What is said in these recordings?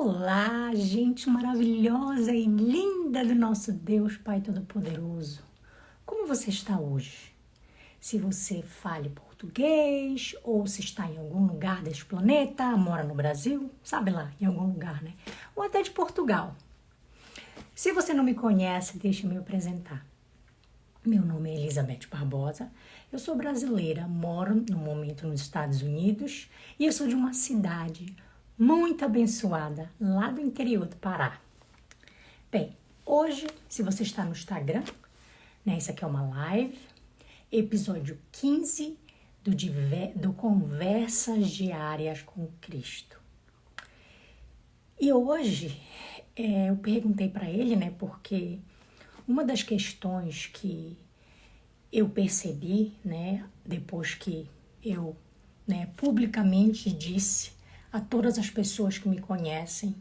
Olá, gente maravilhosa e linda do nosso Deus Pai Todo-Poderoso. Como você está hoje? Se você fale português ou se está em algum lugar desse planeta, mora no Brasil, sabe lá, em algum lugar, né? Ou até de Portugal. Se você não me conhece, deixe-me me apresentar. Meu nome é Elizabeth Barbosa, eu sou brasileira, moro no momento nos Estados Unidos e eu sou de uma cidade muito abençoada, lá do interior do Pará. Bem, hoje, se você está no Instagram, né, isso aqui é uma live, episódio 15 do Conversas Diárias com Cristo. E hoje, eu perguntei para ele, né, porque uma das questões que eu percebi, né, depois que eu, publicamente disse a todas as pessoas que me conhecem,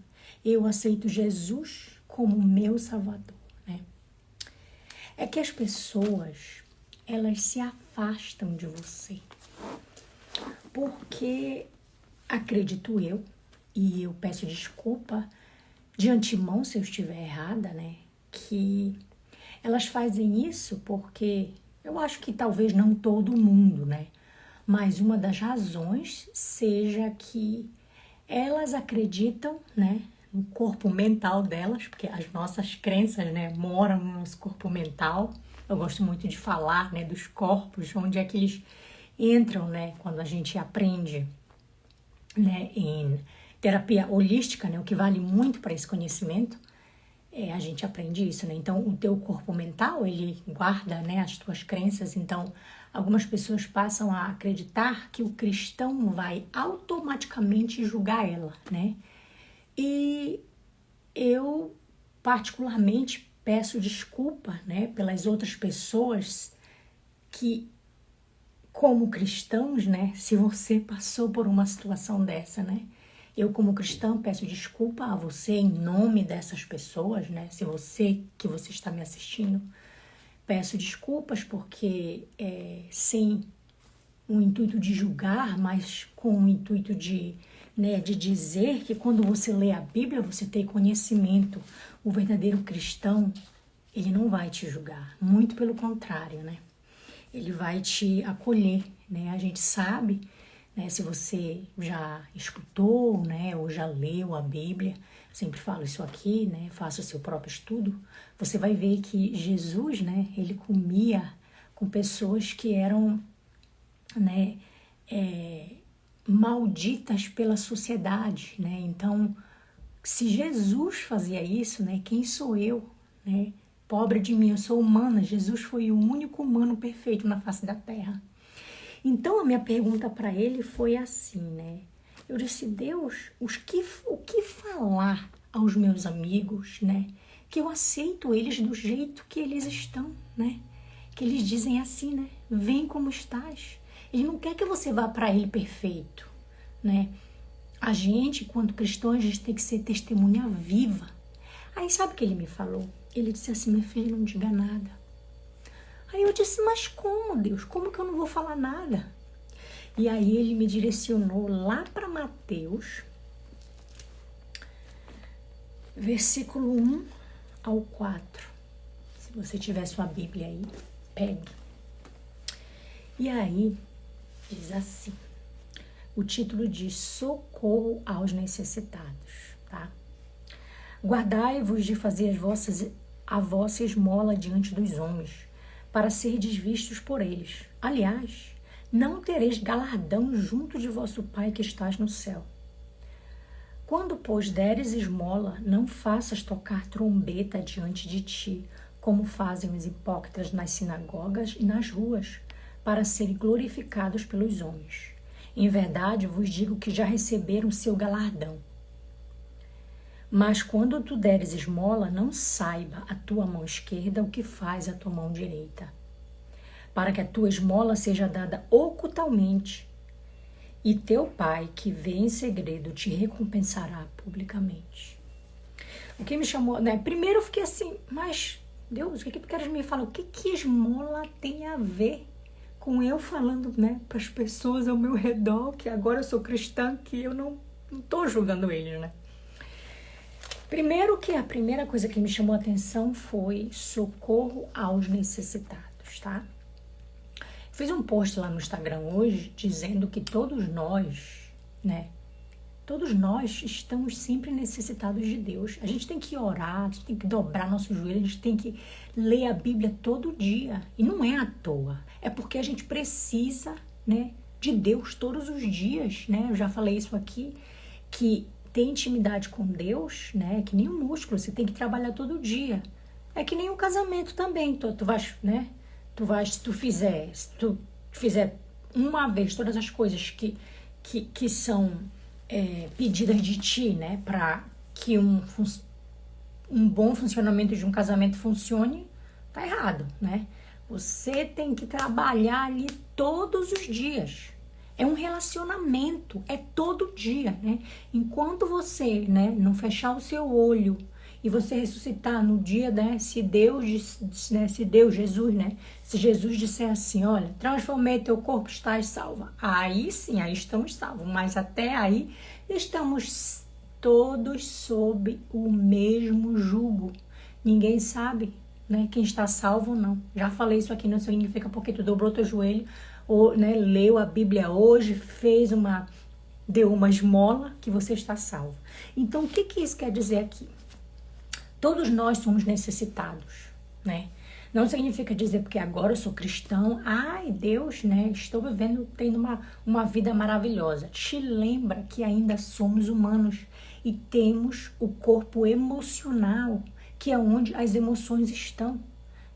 eu aceito Jesus como meu Salvador, né? É que as pessoas, elas se afastam de você, porque acredito eu, e eu peço desculpa de antemão se eu estiver errada, né, que elas fazem isso porque eu acho que talvez não todo mundo, né? Mas uma das razões seja que elas acreditam, né, no corpo mental delas, porque as nossas crenças, né, moram no nosso corpo mental. Eu gosto muito de falar, né, dos corpos, onde é que eles entram, né, quando a gente aprende, né, em terapia holística, né, o que vale muito para esse conhecimento. A gente aprende isso, né? Então, o teu corpo mental, ele guarda, né, as tuas crenças. Então, algumas pessoas passam a acreditar que o cristão vai automaticamente julgar ela, né? E eu, particularmente, peço desculpa, né, pelas outras pessoas que, como cristãos, né, se você passou por uma situação dessa, né? Eu, como cristã, peço desculpa a você em nome dessas pessoas, né? Se você está me assistindo, peço desculpas porque sem o intuito de julgar, mas com o intuito de dizer que quando você lê a Bíblia, você tem conhecimento. O verdadeiro cristão, ele não vai te julgar, muito pelo contrário, né? Ele vai te acolher, né? A gente sabe, né, se você já escutou, né, ou já leu a Bíblia, sempre falo isso aqui, né, faça o seu próprio estudo, você vai ver que Jesus, né, ele comia com pessoas que eram, né, malditas pela sociedade, né? Então, se Jesus fazia isso, né, quem sou eu, né? Pobre de mim, eu sou humana. Jesus foi o único humano perfeito na face da terra. Então, a minha pergunta para ele foi assim, né? Eu disse, Deus, o que falar aos meus amigos, né? Que eu aceito eles do jeito que eles estão, né? Que eles dizem assim, né? Vem como estás. Ele não quer que você vá para ele perfeito, né? A gente, quanto cristão, a gente tem que ser testemunha viva. Aí, sabe o que ele me falou? Ele disse assim, minha filha, não diga nada. Aí eu disse, mas como, Deus? Como que eu não vou falar nada? E aí ele me direcionou lá para Mateus, versículo 1 ao 4. Se você tiver sua Bíblia aí, pegue. E aí, diz assim, o título diz Socorro aos necessitados, tá? Guardai-vos de fazer a vossa esmola diante dos homens, para serdes vistos por eles. Aliás, não tereis galardão junto de vosso Pai que estás no céu. Quando, pois, deres esmola, não faças tocar trombeta diante de ti, como fazem os hipócritas nas sinagogas e nas ruas, para serem glorificados pelos homens. Em verdade, vos digo que já receberam seu galardão. Mas quando tu deres esmola, não saiba a tua mão esquerda o que faz a tua mão direita, para que a tua esmola seja dada ocultamente, e teu Pai, que vê em segredo, te recompensará publicamente. O que me chamou, né? Primeiro eu fiquei assim, mas Deus, o que tu queres me falar? O que esmola tem a ver com eu falando, né, para as pessoas ao meu redor, que agora eu sou cristã, que eu não estou julgando eles, né? Primeiro que a primeira coisa que me chamou a atenção foi socorro aos necessitados, tá? Fiz um post lá no Instagram hoje dizendo que todos nós, né? Todos nós estamos sempre necessitados de Deus. A gente tem que orar, a gente tem que dobrar nosso joelho, a gente tem que ler a Bíblia todo dia. E não é à toa, é porque a gente precisa, né, de Deus todos os dias, né? Eu já falei isso aqui, que ter intimidade com Deus, né, é que nem um músculo, você tem que trabalhar todo dia. É que nem um casamento também, tu vais, né? Se tu fizer uma vez todas as coisas que são pedidas de ti, né, para que um bom funcionamento de um casamento funcione, tá errado, né? Você tem que trabalhar ali todos os dias. É um relacionamento, é todo dia, né? Enquanto você, né, não fechar o seu olho e você ressuscitar no dia, né, se Jesus disser assim, olha, transformei teu corpo, estás salva. Aí sim, aí estamos salvos, mas até aí estamos todos sob o mesmo jugo. Ninguém sabe, né, quem está salvo ou não. Já falei isso aqui, não significa porque tu dobrou teu joelho, ou, né, leu a Bíblia hoje, deu uma esmola, que você está salvo. Então, o que isso quer dizer aqui? Todos nós somos necessitados, né? Não significa dizer porque agora eu sou cristão, ai Deus, né? Estou tendo uma vida maravilhosa. Te lembra que ainda somos humanos e temos o corpo emocional, que é onde as emoções estão.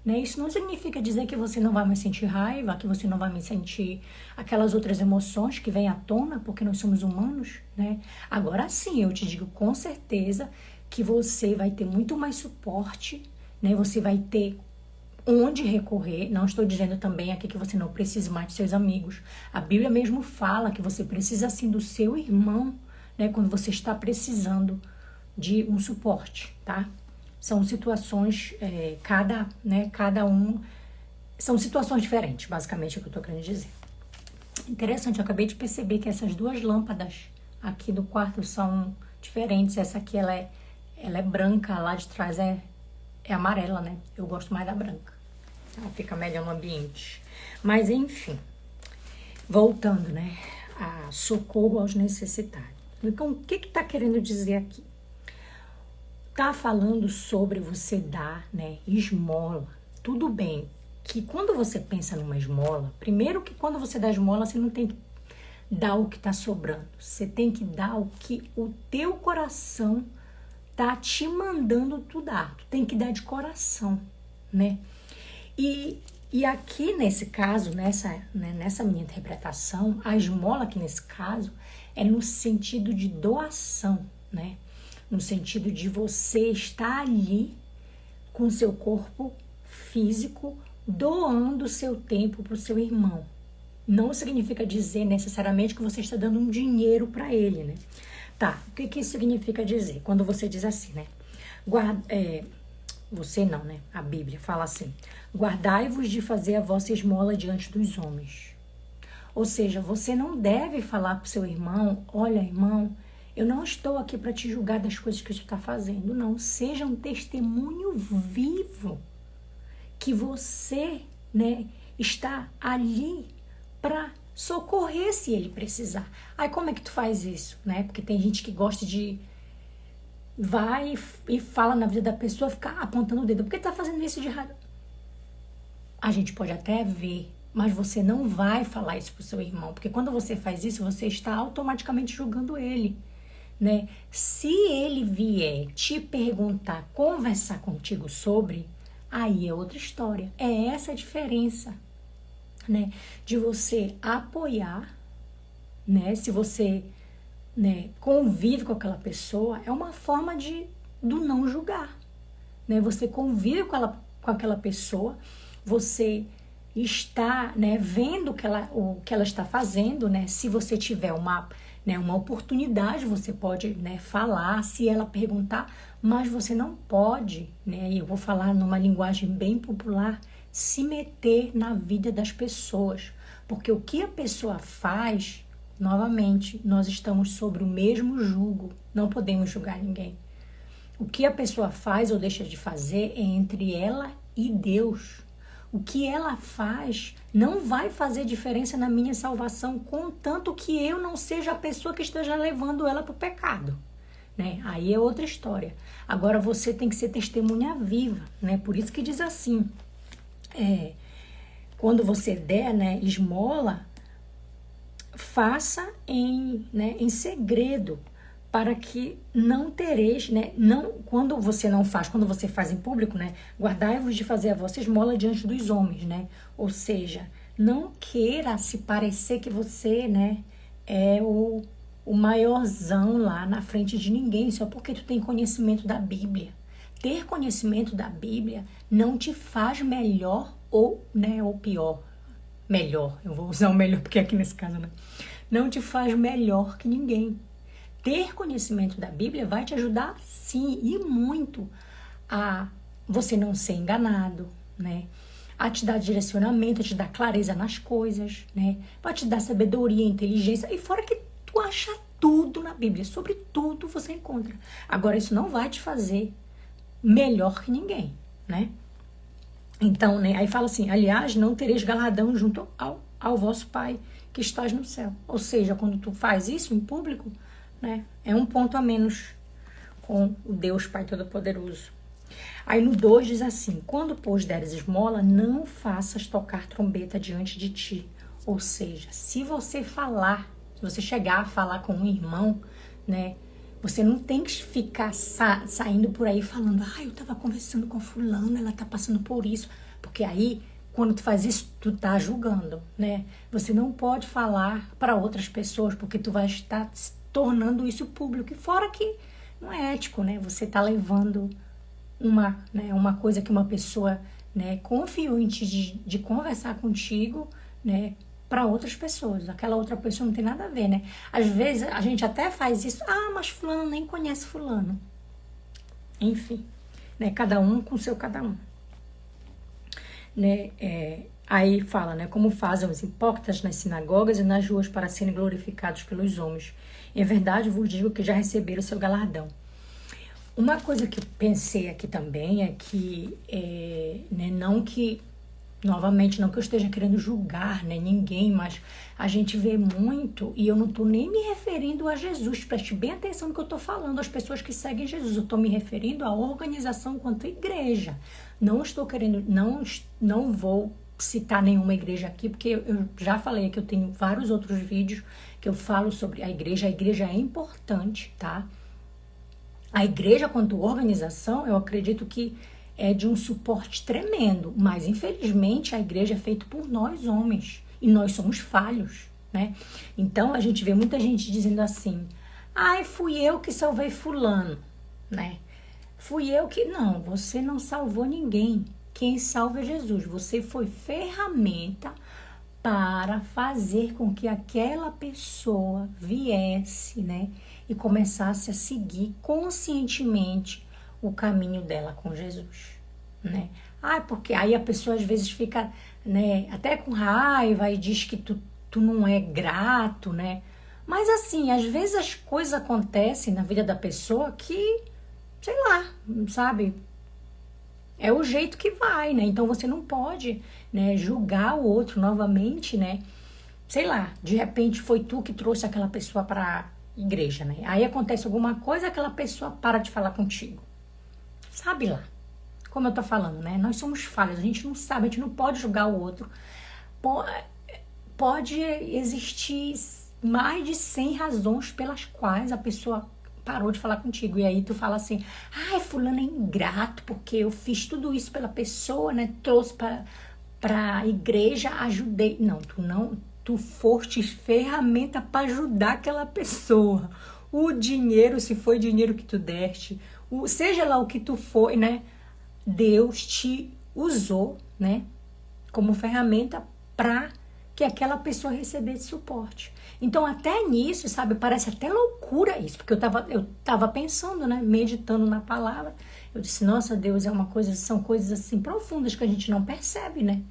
Né? Isso não significa dizer que você não vai mais sentir raiva, que você não vai mais sentir aquelas outras emoções que vêm à tona, porque nós somos humanos, né? Agora sim, eu te digo com certeza que você vai ter muito mais suporte, né? Você vai ter onde recorrer. Não estou dizendo também aqui que você não precisa mais de seus amigos. A Bíblia mesmo fala que você precisa sim do seu irmão, né? Quando você está precisando de um suporte, tá? São situações, cada um... São situações diferentes, basicamente, é o que eu estou querendo dizer. Interessante, eu acabei de perceber que essas duas lâmpadas aqui do quarto são diferentes. Essa aqui, ela é branca, lá de trás é amarela, né? Eu gosto mais da branca. Ela fica melhor no ambiente. Mas, enfim, voltando, né? A socorro aos necessitados. Então, o que tá querendo dizer aqui? Tá falando sobre você dar, né, esmola. Tudo bem que quando você pensa numa esmola, primeiro que quando você dá esmola, você não tem que dar o que tá sobrando. Você tem que dar o que o teu coração tá te mandando tu dar. Tu tem que dar de coração, né? E aqui nesse caso, nessa minha interpretação, a esmola aqui nesse caso é no sentido de doação, né? No sentido de você estar ali com seu corpo físico, doando o seu tempo para o seu irmão. Não significa dizer necessariamente que você está dando um dinheiro para ele, né? Tá, o que isso significa dizer? Quando você diz assim, né? Você não, né? A Bíblia fala assim: guardai-vos de fazer a vossa esmola diante dos homens. Ou seja, você não deve falar para o seu irmão: olha, irmão, eu não estou aqui para te julgar das coisas que você está fazendo. Não, seja um testemunho vivo que você, né, está ali para socorrer se ele precisar. Aí como é que tu faz isso, né? Porque tem gente que gosta de vai e fala na vida da pessoa, ficar apontando o dedo. Por que tá fazendo isso de errado? A gente pode até ver, mas você não vai falar isso pro seu irmão, porque quando você faz isso, você está automaticamente julgando ele, né? Se ele vier te perguntar, conversar contigo sobre, aí é outra história. É essa a diferença, né? De você apoiar, né? Se você, né, convive com aquela pessoa, é uma forma do não julgar, né? Você convive com aquela pessoa, você está, né, vendo o que ela está fazendo, né? Se você tiver uma oportunidade, você pode, né, falar, se ela perguntar, mas você não pode, né? E eu vou falar numa linguagem bem popular, se meter na vida das pessoas, porque o que a pessoa faz, novamente, nós estamos sobre o mesmo jugo, não podemos julgar ninguém. O que a pessoa faz ou deixa de fazer é entre ela e Deus. O que ela faz não vai fazer diferença na minha salvação, contanto que eu não seja a pessoa que esteja levando ela para o pecado, né? Aí é outra história. Agora você tem que ser testemunha viva, né? Por isso que diz assim, quando você der, né, esmola, faça em segredo, para que não tereis, né? Não, quando você faz em público, né? Guardai-vos de fazer a vossa esmola diante dos homens, né? Ou seja, não queira se parecer que você, né, é o maiorzão lá na frente de ninguém, só porque tu tem conhecimento da Bíblia. Ter conhecimento da Bíblia não te faz melhor ou, né, ou pior. Melhor, eu vou usar o melhor porque aqui nesse caso, né? Não te faz melhor que ninguém. Ter conhecimento da Bíblia vai te ajudar, sim, e muito, a você não ser enganado, né? A te dar direcionamento, a te dar clareza nas coisas, né? Vai te dar sabedoria, inteligência, e fora que tu acha tudo na Bíblia, sobre tudo você encontra. Agora, isso não vai te fazer melhor que ninguém, né? Então, né? Aí fala assim, aliás, não tereis galardão junto ao vosso Pai que estás no céu. Ou seja, quando tu faz isso em público, né, é um ponto a menos com o Deus Pai Todo-Poderoso. Aí no 2 diz assim, quando, pois, deres esmola, não faças tocar trombeta diante de ti. Ou seja, se você chegar a falar com um irmão, né, você não tem que ficar saindo por aí falando, eu tava conversando com fulano, ela tá passando por isso. Porque aí, quando tu faz isso, tu tá julgando, né? Você não pode falar para outras pessoas, porque tu vai estar tornando isso público. E fora que não é ético, né? Você tá levando uma coisa que uma pessoa, né, confiou em ti de conversar contigo, né, para outras pessoas. Aquela outra pessoa não tem nada a ver, né? Às vezes a gente até faz isso, mas fulano nem conhece fulano. Enfim, né? Cada um com seu cada um. Né? Aí fala, né? Como fazem os hipócritas nas sinagogas e nas ruas para serem glorificados pelos homens. Em verdade, vos digo que já receberam o seu galardão. Uma coisa que eu pensei aqui também é que, né, novamente, não que eu esteja querendo julgar, né, ninguém, mas a gente vê muito, e eu não estou nem me referindo a Jesus, preste bem atenção no que eu estou falando, as pessoas que seguem Jesus, eu estou me referindo à organização quanto igreja. Não estou querendo, não vou citar nenhuma igreja aqui, porque eu já falei que eu tenho vários outros vídeos que eu falo sobre a igreja é importante, tá? A igreja, quanto organização, eu acredito que é de um suporte tremendo, mas infelizmente a igreja é feita por nós homens e nós somos falhos, né? Então a gente vê muita gente dizendo assim, fui eu que salvei fulano, né? Fui eu que... Não, você não salvou ninguém. Quem salva é Jesus. Você foi ferramenta para fazer com que aquela pessoa viesse, né, e começasse a seguir conscientemente o caminho dela com Jesus, né? Porque aí a pessoa às vezes fica, né, até com raiva e diz que tu não é grato, né? Mas assim, às vezes as coisas acontecem na vida da pessoa que, sei lá, sabe? É o jeito que vai, né? Então você não pode, né, julgar o outro novamente, né? Sei lá, de repente foi tu que trouxe aquela pessoa para a igreja, né? Aí acontece alguma coisa, aquela pessoa para de falar contigo. Sabe lá, como eu tô falando, né? Nós somos falhos, a gente não sabe, a gente não pode julgar o outro. Pode existir mais de 100 razões pelas quais a pessoa parou de falar contigo. E aí tu fala assim, fulano é ingrato, porque eu fiz tudo isso pela pessoa, né? Trouxe pra igreja, ajudei. Não, tu foste ferramenta para ajudar aquela pessoa. O dinheiro, se foi dinheiro que tu deste, seja lá o que tu foi, né? Deus te usou, né, como ferramenta para que aquela pessoa recebesse suporte. Então, até nisso, sabe, parece até loucura isso, porque eu tava pensando, né, meditando na palavra, eu disse, nossa, Deus, são coisas assim profundas que a gente não percebe, né?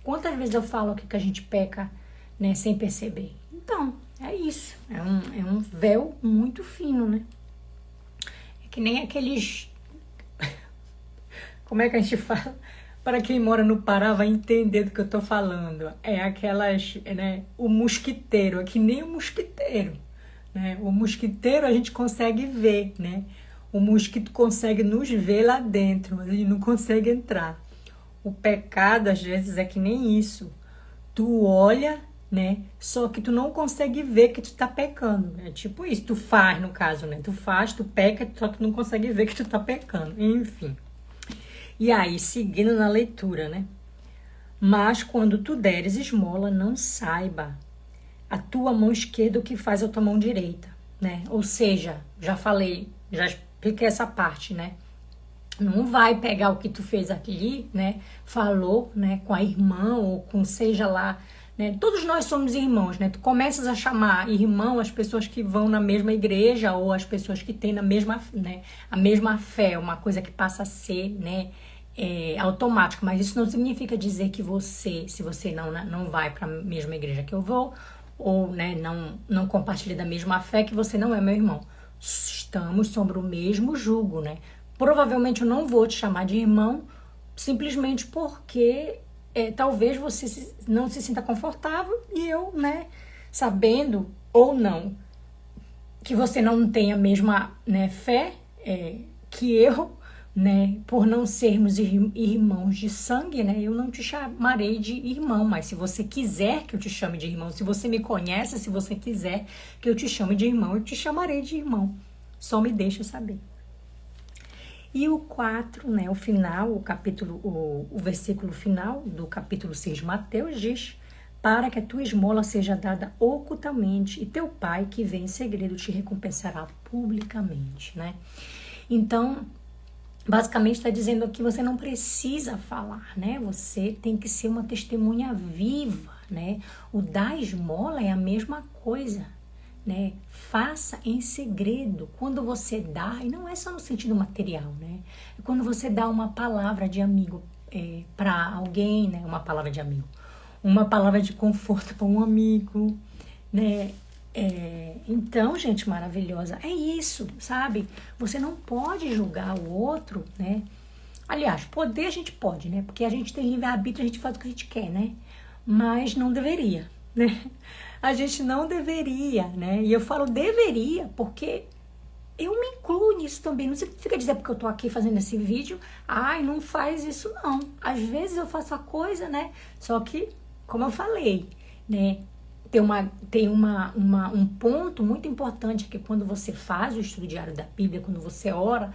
Quantas vezes eu falo aqui que a gente peca, né, sem perceber? Então, é isso, é um véu muito fino, né, que nem aqueles... Como é que a gente fala? Para quem mora no Pará vai entender do que eu tô falando. É aquelas, né? O mosquiteiro, é que nem o mosquiteiro, né? O mosquiteiro a gente consegue ver, né? O mosquito consegue nos ver lá dentro, mas ele não consegue entrar. O pecado, às vezes, é que nem isso. Tu olha, né? Só que tu não consegue ver que tu tá pecando. É tipo isso, tu faz, no caso, né? Tu faz, tu peca, só que tu não consegue ver que tu tá pecando. Enfim. E aí, seguindo na leitura, né? Mas quando tu deres esmola, não saiba a tua mão esquerda o que faz a tua mão direita, né? Ou seja, já falei, já expliquei essa parte, né? Não vai pegar o que tu fez aqui, né? Falou, né? Com a irmã ou com seja lá, né? Todos nós somos irmãos, né? Tu começas a chamar irmão as pessoas que vão na mesma igreja ou as pessoas que têm na mesma, né? A mesma fé, uma coisa que passa a ser, né? Automático. Mas isso não significa dizer que você, se você não vai para a mesma igreja que eu vou ou, né? Não compartilha da mesma fé, que você não é meu irmão. Estamos sobre o mesmo jugo, né? Provavelmente eu não vou te chamar de irmão simplesmente porque talvez você não se sinta confortável e eu, né, sabendo ou não que você não tem a mesma, né, fé que eu, né, por não sermos irmãos de sangue, né, eu não te chamarei de irmão, mas se você quiser que eu te chame de irmão, se você me conhece, se você quiser que eu te chame de irmão, eu te chamarei de irmão. Só me deixa saber. E o 4, né, o final, o versículo final do capítulo 6 de Mateus diz: para que a tua esmola seja dada ocultamente, e teu pai que vem em segredo te recompensará publicamente, né? Então, basicamente está dizendo que você não precisa falar, né? Você tem que ser uma testemunha viva, né? O dar esmola é a mesma coisa, né? Faça em segredo. Quando você dá, e não é só no sentido material, né? É quando você dá uma palavra de amigo para alguém, né? Uma palavra de amigo, uma palavra de conforto para um amigo, né? Então, gente maravilhosa, é isso, sabe? Você não pode julgar o outro, né? Aliás, poder a gente pode, né? Porque a gente tem livre-arbítrio, a gente faz o que a gente quer, né? Mas não deveria, né? A gente não deveria, né? E eu falo deveria porque eu me incluo nisso também. Não significa dizer porque eu tô aqui fazendo esse vídeo, ai, não faz isso não. Às vezes eu faço a coisa, né? Só que, como eu falei, né? Tem um ponto muito importante que quando você faz o estudo diário da Bíblia, quando você ora,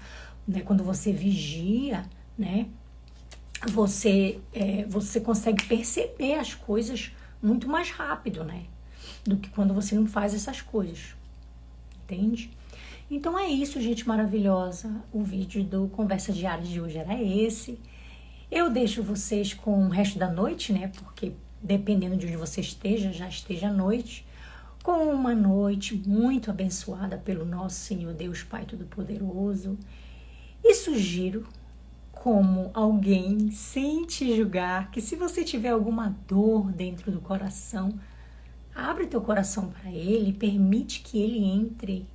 né? Quando você vigia, né? Você consegue perceber as coisas muito mais rápido, né? Do que quando você não faz essas coisas, entende? Então é isso, gente maravilhosa. O vídeo do Conversa Diária de hoje era esse. Eu deixo vocês com o resto da noite, né? Porque dependendo de onde você esteja, já esteja à noite, com uma noite muito abençoada pelo nosso Senhor Deus Pai Todo-Poderoso. E sugiro, como alguém sem te julgar, que se você tiver alguma dor dentro do coração, abre teu coração para Ele, permite que Ele entre.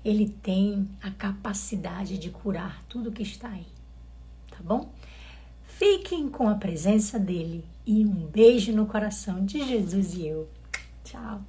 Ele tem a capacidade de curar tudo que está aí, tá bom? Fiquem com a presença dEle e um beijo no coração de Jesus e eu. Tchau!